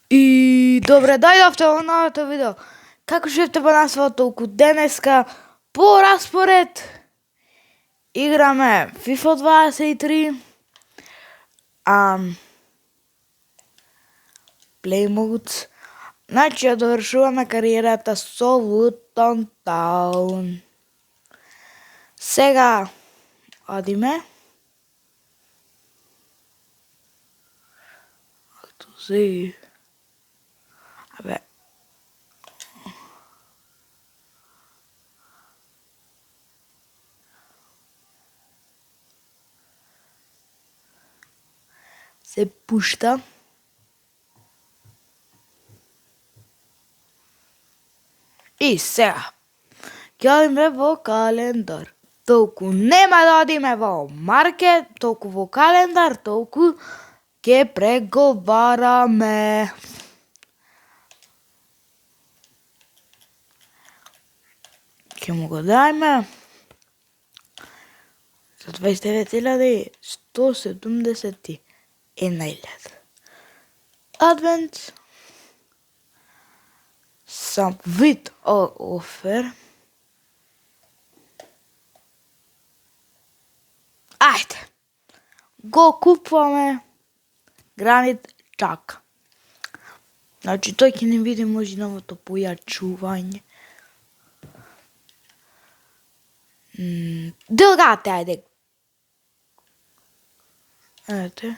И добре, дојдовте во новото видео. Како шефте по насвото толку денеска по распоред играме FIFA 23, Play Mode. Значи, ја довршуваме кариерата со Luton Town. Сега одиме. Ето си. Абе. Се пушта. И сега. Ќе одиме во календар. Толку нема да одиме во маркет, толку во календар, толку ќе преговараме. Ќе му го дајме за 29.171.000. Адвент. Сам вид офер. Ајде. Го купуваме Гранит Чак. Значи тој ќе не види може новото појачување. Делгате, ајде. Ете.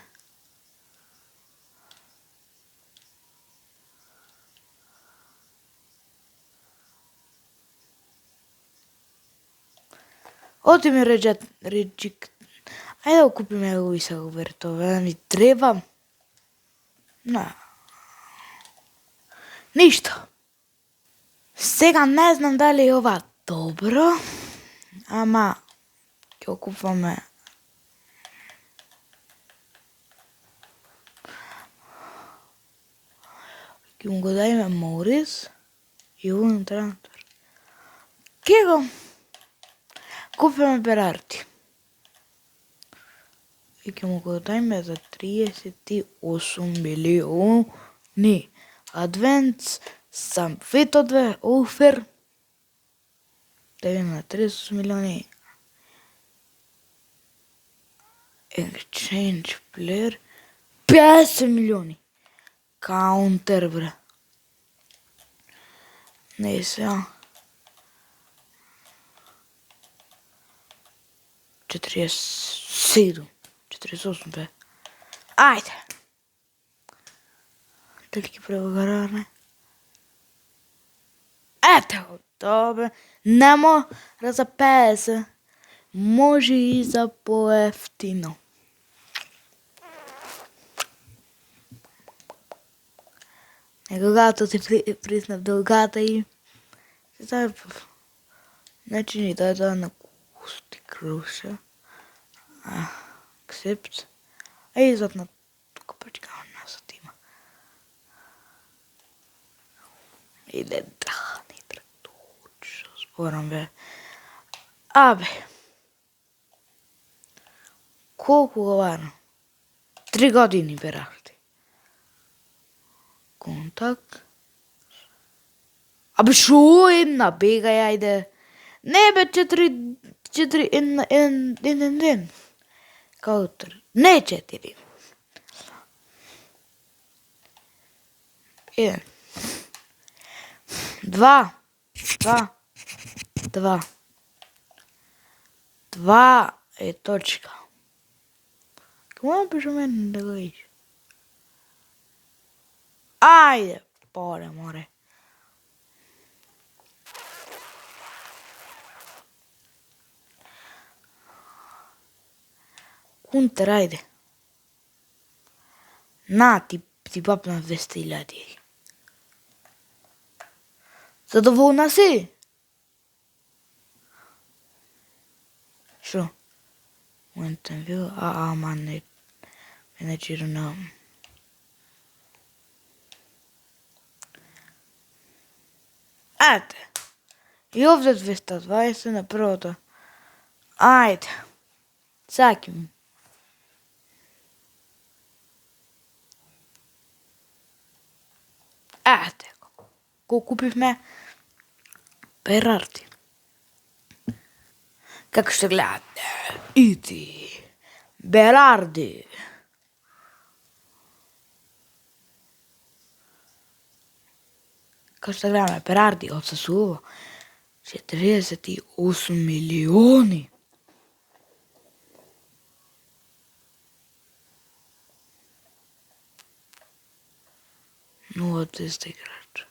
Оти ми реджик. Ајде да купиме Луиса Робертове, ни треба. Не. Ништо. Сега не знам дали е ова добро, ама ќе купуваме. Ќе му го дајме Морис и увен трансфер. Ке го купиме Берарди. И ќе му го дајме за 38 милиони. Адвент, сам фито 2, офер. Дајме на 38 милиони. Exchange player. 50 милиони. Каунтер, бре. Не сега. 47. 48 бе. Ајде. Дали ќе преговараме? Ете го, добре. Не мора за 50. Може и за поевтино. Некогато ти приснав долгата и значи ни даде на кусти круша. Accept. И затна тука пачка насот има. Иде да, не трактучо, зборам бе. Абе. Колку го варам? 3 години берахте. Контакт. Абе шо една бегај, ајде. Не бе 4 ден. Каутер. Не 4. 1. 2. 2 е точка. Кога пише мене да го иш? Ајде, поле, море. Кунтер, ајде. На, ти папна 200.000. Задоволна си? Шо? Интервју, ама не. Менеджер на. Ете. И овде 220 на првото. Ајде. Саким. Ете, го купивме Берарди. Како што гледате, иди, Берарди. Како што гледаме, Берарди отсесува 48 милиони. Но од 200 играч.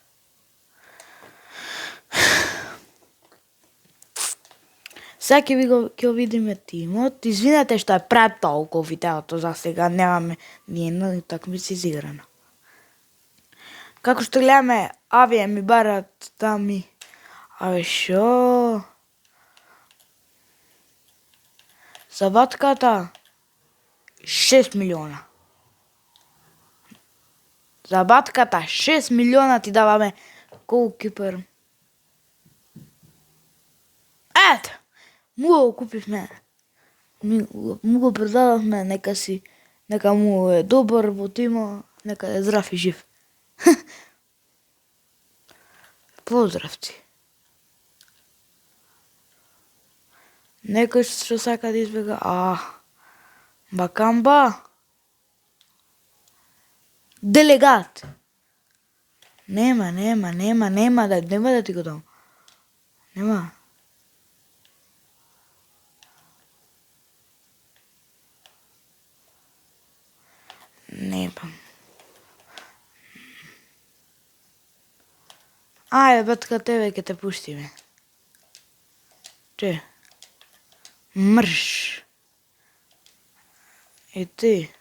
Сега ќе видиме тимот. Извинете што е претолку видеото за сега, немаме ни една утакмица изиграна. Како што гледаме, авие ми барат да ми... Абе шо? Забатката 6 милиона. Забатката 6 милиона ти даваме голкипер. Ето, му го купивме. Му го продадовме, нека му е добар во тима, нека е здрав и жив. Поздрав ти. Некој што сака да избега, Бакамба. Делегат. Нема да ти го дам. Нема. Ајде, бетка, тебе ќе те пуштиме. Че? Мрш. И ти.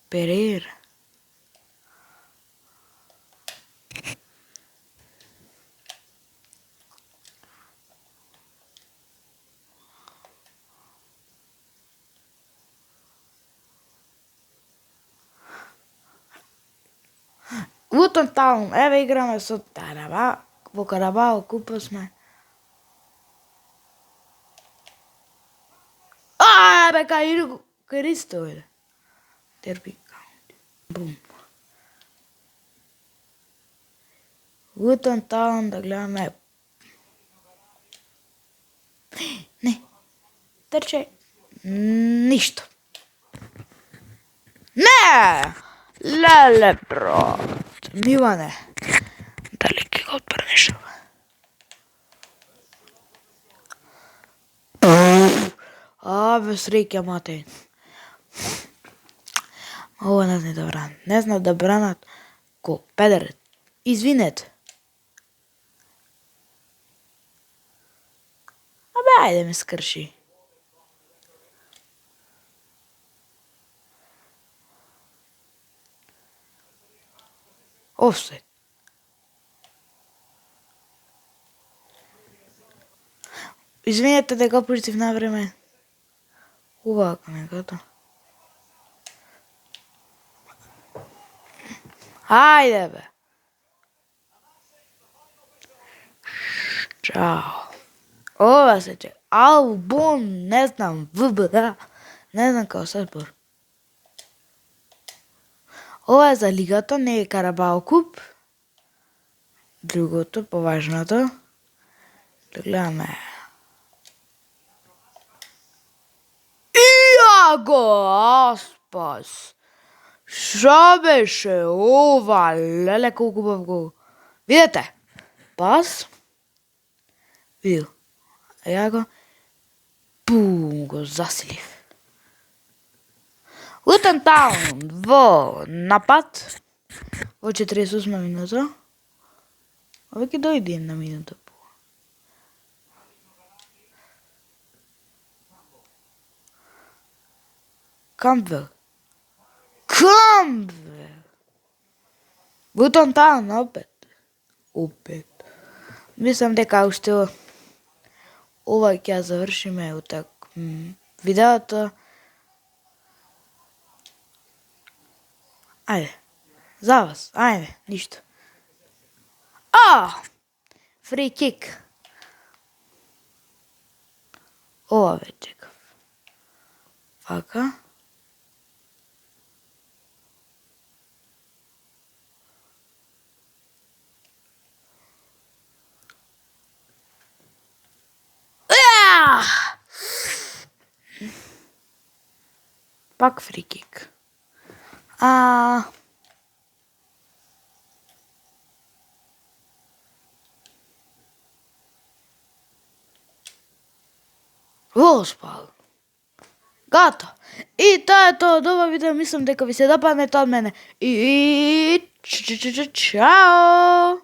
Перейра. Лутон Таун, еве играме со Тараба, во Карабао купа сме. Бе, кај Ристо е. Дерби Каунти. Бум. Лутон Таун, да гледаме. Не. Трче. Ништо. Не! Леле, брат. Милане. Дали ќе го отбрнеш? Бе, среќа, мате. Ова не знае да бранат. Не знае да бранат ко педерет. Извинете. Абе, ајде ме скрши. Офсайд. Извинете дека пуштив на време. Увака некато. Ајде, бе. Чао. Ова се че. Албум, не знам, ВБА. Не знам како се збор. Ова е за лигата, не е Карабао куп. Другото, поважното. Да гледаме. Иаго Аспас. Шо беше ова? Леле, колку убав гол. Видете? Пас. Видел. Ја го. Бум, го засилив. Лутон Таун во напад. Во 48 минута. Ова ќе дојде една минута. Кампвел. Лутон Таун опет. Мислам дека уште ова ќе ја завршиме видеото. Ајде. За вас. Ајде. Ништо. Фри кик. Ова ве чекав. Вака. Пак фрикик. Господ. Гато. И тоа е тоа од ова видео, мислам дека ви се допадне тоа од мене. И чао!